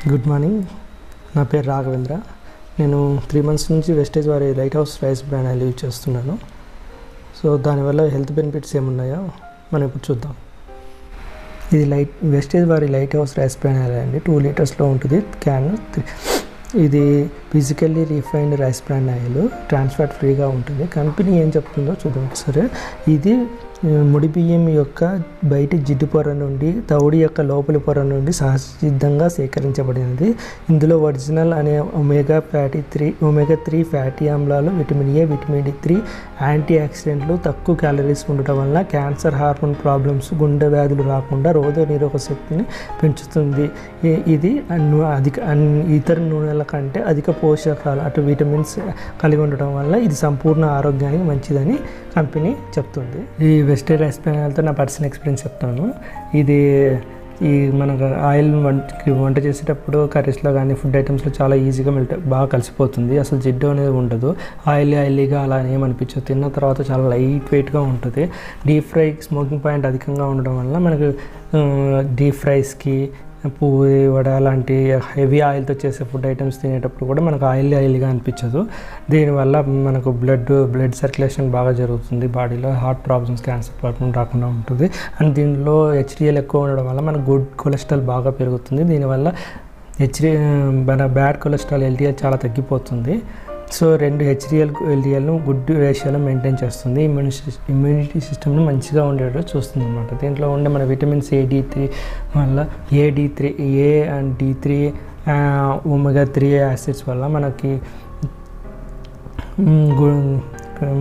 Good morning. నా పేరు రాఘవేంద్ర. నేను 3 months నుంచి వెస్టేజ్ వారి light house rice brand oil use చేస్తున్నాను. సో దానివల్ల హెల్త్ బెనిఫిట్స్ ఏమున్నాయో మనం ఇప్పుడు చూద్దాం. ఇది వెస్టేజ్ వారి light house rice brand oil అండి. 2 లీటర్స్లో ఉంటుంది క్యాన్. ఇది physically refined rice brand oil, ట్రాన్స్ఫాట్ ఫ్రీగా ఉంటుంది. కంపెనీ ఏం చెప్తుందో చూద్దాం ఒకసారి. ఇది ముడి బియ్యం యొక్క బయటి జిడ్డు పొర నుండి తౌడి యొక్క లోపలి పొర నుండి సహజసిద్ధంగా సేకరించబడినది. ఇందులో ఒరిజినల్ అనే ఒమేగా 3 ఫ్యాటీ ఆమ్లాలు, vitamin A, vitamin D3, anti ఆక్సిడెంట్లు, తక్కువ క్యాలరీస్ ఉండటం వల్ల క్యాన్సర్, హార్మోన్ ప్రాబ్లమ్స్, గుండె వ్యాధులు రాకుండా రోగ నిరోధక శక్తిని పెంచుతుంది. ఇది ఇతర నూనెల కంటే అధిక పోషకాలు అటు విటమిన్స్ కలిగి ఉండటం వల్ల ఇది సంపూర్ణ ఆరోగ్యానికి మంచిదని కంపెనీ చెప్తుంది. ఈ వెస్టేజ్ రైస్ బ్రాండ్ ఆయిల్తో నా పర్సనల్ ఎక్స్పీరియన్స్ చెప్తాను. మనకు ఆయిల్ వంట చేసేటప్పుడు కర్రీస్లో కానీ ఫుడ్ ఐటమ్స్లో చాలా ఈజీగా బాగా కలిసిపోతుంది. అసలు జిడ్డు అనేది ఉండదు. ఆయిలీగా అలా ఏమనిపించదు. తిన్న తర్వాత చాలా లైట్ వెయిట్గా ఉంటుంది. డీప్ ఫ్రై స్మోకింగ్ పాయింట్ అధికంగా ఉండడం వల్ల మనకు డీప్ ఫ్రైస్కి, పూరి, వడ లాంటి హెవీ ఆయిల్తో చేసే ఫుడ్ ఐటమ్స్ తినేటప్పుడు కూడా మనకు ఆయిలీగా అనిపించదు. దీనివల్ల మనకు బ్లడ్ సర్క్యులేషన్ బాగా జరుగుతుంది. బాడీలో హార్ట్ ప్రాబ్లమ్స్, క్యాన్సర్ ప్రాబ్లమ్ రాకుండా ఉంటుంది. అండ్ దీనిలో HDL ఎక్కువ ఉండడం వల్ల మన గుడ్ కొలెస్ట్రాల్ బాగా పెరుగుతుంది. దీనివల్ల మన బ్యాడ్ కొలెస్ట్రాల్ LDL చాలా తగ్గిపోతుంది. సో 2 HDL-LDLను గుడ్ రేషియోలో మెయింటైన్ చేస్తుంది. ఇమ్యూనిటీ సిస్టమ్ని మంచిగా ఉండేటట్టు చూస్తుంది అనమాట. దీంట్లో ఉండే మన విటమిన్స్ D3 వల్ల A and D3 omega 3 acids వల్ల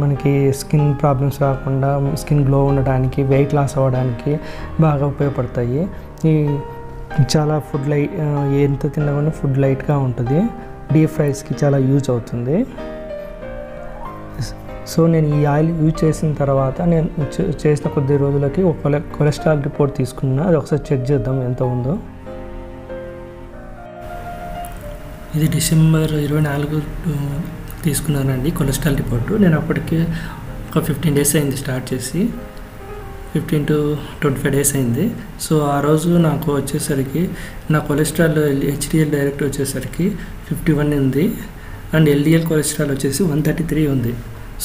మనకి స్కిన్ ప్రాబ్లమ్స్ రాకుండా, స్కిన్ గ్లో ఉండడానికి, వెయిట్ లాస్ అవ్వడానికి బాగా ఉపయోగపడతాయి. చాలా ఎంత తిన్నా కూడా ఫుడ్ లైట్గా ఉంటుంది. డీప్ ఫ్రైస్కి చాలా యూజ్ అవుతుంది. సో నేను ఈ ఆయిల్ యూజ్ చేసిన తర్వాత నేను చేసిన కొద్ది రోజులకి ఒక కొలెస్ట్రాల్ రిపోర్ట్ తీసుకున్నా. అది ఒకసారి చెక్ చేద్దాం ఎంత ఉందో. ఇది డిసెంబర్ 24 తీసుకున్నానండి కొలెస్ట్రాల్ రిపోర్టు. నేను అప్పటికి ఒక 15 days అయింది స్టార్ట్ చేసి. 15 to 25 days అయింది. సో ఆ రోజు నాకు వచ్చేసరికి నా కొలెస్ట్రాల్ HDL డైరెక్ట్ వచ్చేసరికి 51 ఉంది. అండ్ LDL కొలెస్ట్రాల్ వచ్చేసి 133 ఉంది.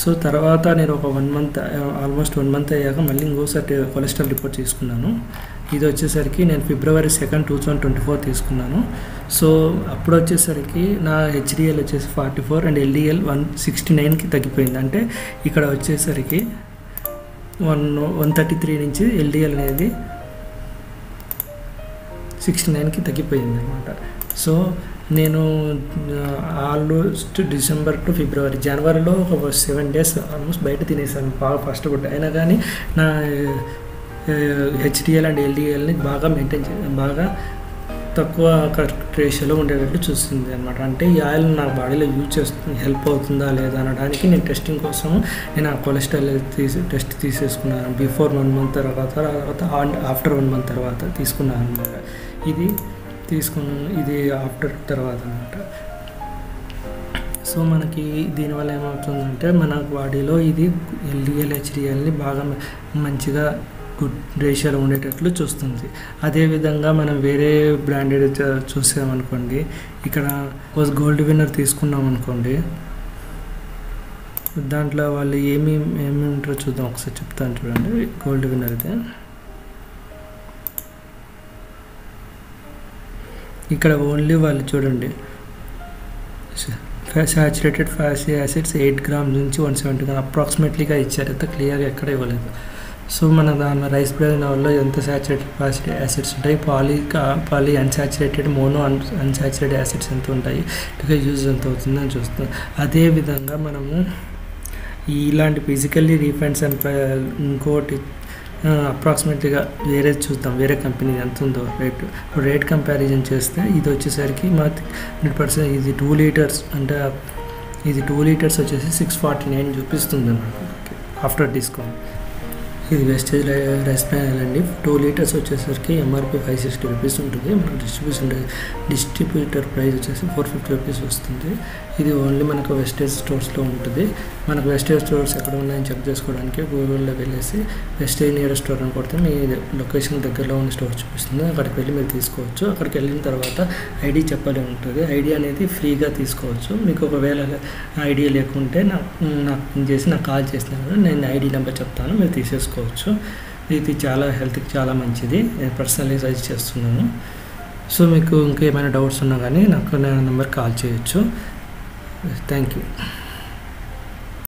సో తర్వాత నేను ఒక 1 month, ఆల్మోస్ట్ 1 month అయ్యాక మళ్ళీ ఇంకోసారి కొలెస్ట్రాల్ రిపోర్ట్ తీసుకున్నాను. ఇది వచ్చేసరికి నేను February 2, 2024 తీసుకున్నాను. సో అప్పుడు వచ్చేసరికి నా HDL వచ్చేసి 44 అండ్ LDL 169కి తగ్గిపోయింది. అంటే ఇక్కడ వచ్చేసరికి 133 నుంచి LDL అనేది 69కి తగ్గిపోయింది అనమాట. సో నేను ఆల్మోస్ట్ డిసెంబర్ టు ఫిబ్రవరి, జనవరిలో ఒక 7 days ఆల్మోస్ట్ బయట తినేసాను బాగా ఫాస్ట్ ఫుడ్. అయినా కానీ నా HDL అండ్ LDLని బాగా తక్కువ కరెక్ట్ రేషియోలో ఉండేటట్టు చూస్తుంది అనమాట. అంటే ఈ ఆయిల్ నా బాడీలో యూజ్ చేస్తుంది, హెల్ప్ అవుతుందా లేదా అనడానికి నేను టెస్టింగ్ కోసం నేను ఆ కొలెస్ట్రాల్ టెస్ట్ తీసేసుకున్నాను. బిఫోర్ 1 month తర్వాత ఆఫ్టర్ 1 month తర్వాత తీసుకున్నాను అనమాట. ఇది ఆఫ్టర్ తర్వాత అనమాట. సో మనకి దీనివల్ల ఏమవుతుందంటే మన బాడీలో ఇది LDL, HDLని బాగా మంచిగా గుడ్ రేషియోలో ఉండేటట్లు చూస్తుంది. అదేవిధంగా మనం వేరే బ్రాండెడ్ చూసామనుకోండి, ఇక్కడ గోల్డ్ విన్నర్ తీసుకున్నాం అనుకోండి, దాంట్లో వాళ్ళు ఏమి ఉంటారో చూద్దాం ఒకసారి చెప్తాను చూడండి. గోల్డ్ విన్నర్ అయితే ఇక్కడ ఓన్లీ వాళ్ళు చూడండి సాచురేటెడ్ ఫ్యాటీ యాసిడ్స్ 8 grams నుంచి 170 grams అప్రాక్సిమేట్లీగా ఇచ్చారు. అయితే క్లియర్గా ఎక్కడ ఇవ్వలేదు. సో మన దాని రైస్ బ్రాన్ ఆయిల్లో ఎంత సాచురేటెడ్ ఫ్యాటీ యాసిడ్స్ ఉంటాయి, poly unsaturated, mono unsaturated acids ఎంత ఉంటాయి, ఇక యూజ్ ఎంత అవుతుందని చూస్తాం. అదేవిధంగా మనము ఇలాంటి ఫిజికల్లీ రిఫైన్డ్ ఇంకోటి అప్రాక్సిమేట్గా చూద్దాం వేరే కంపెనీ ఎంత ఉందో రేట్ కంపారిజన్ చేస్తే ఇది వచ్చేసరికి 100% ఇది 2 liters, అంటే ఇది 2 liters వచ్చేసి 649 చూపిస్తుంది అన్నమాట ఆఫ్టర్ డిస్కౌంట్. ఇది వెస్టేజ్ రైస్ బ్రాన్ అండి. 2 లీటర్స్ వచ్చేసరికి ఎంఆర్పి 560 రూపీస్ ఉంటుంది. మన డిస్ట్రిబ్యూటర్ ప్రైస్ వచ్చేసి 450 రూపీస్ వస్తుంది. ఇది ఓన్లీ మనకు వెస్టేజ్ స్టోర్స్లో ఉంటుంది. మనకు వెస్టేజ్ స్టోర్స్ ఎక్కడ ఉన్నాయని చెక్ చేసుకోవడానికి గూగుల్లో వెళ్ళేసి వెస్టేజ్ నియరెస్ట్ స్టోర్ అని కొడితే మీ లొకేషన్ దగ్గరలో ఉన్న స్టోర్ చూపిస్తుంది. అక్కడికి వెళ్ళి మీరు తీసుకోవచ్చు. అక్కడికి వెళ్ళిన తర్వాత ఐడి చెప్పాలి ఉంటుంది. ఐడి అనేది ఫ్రీగా తీసుకోవచ్చు. మీకు ఒకవేళ ఐడి లేకుంటే నాకు చేసి నాకు కాల్ చేసినాను, నేను ఐడి నెంబర్ చెప్తాను, మీరు తీసేసుకోవచ్చు. ఇది చాలా హెల్త్కి చాలా మంచిది. నేను పర్సనలీ సజెస్ట్ చేస్తున్నాను. సో మీకు ఇంకేమైనా డౌట్స్ ఉన్నా కానీ నాకు నా నెంబర్ కాల్ చేయొచ్చు. Thank you.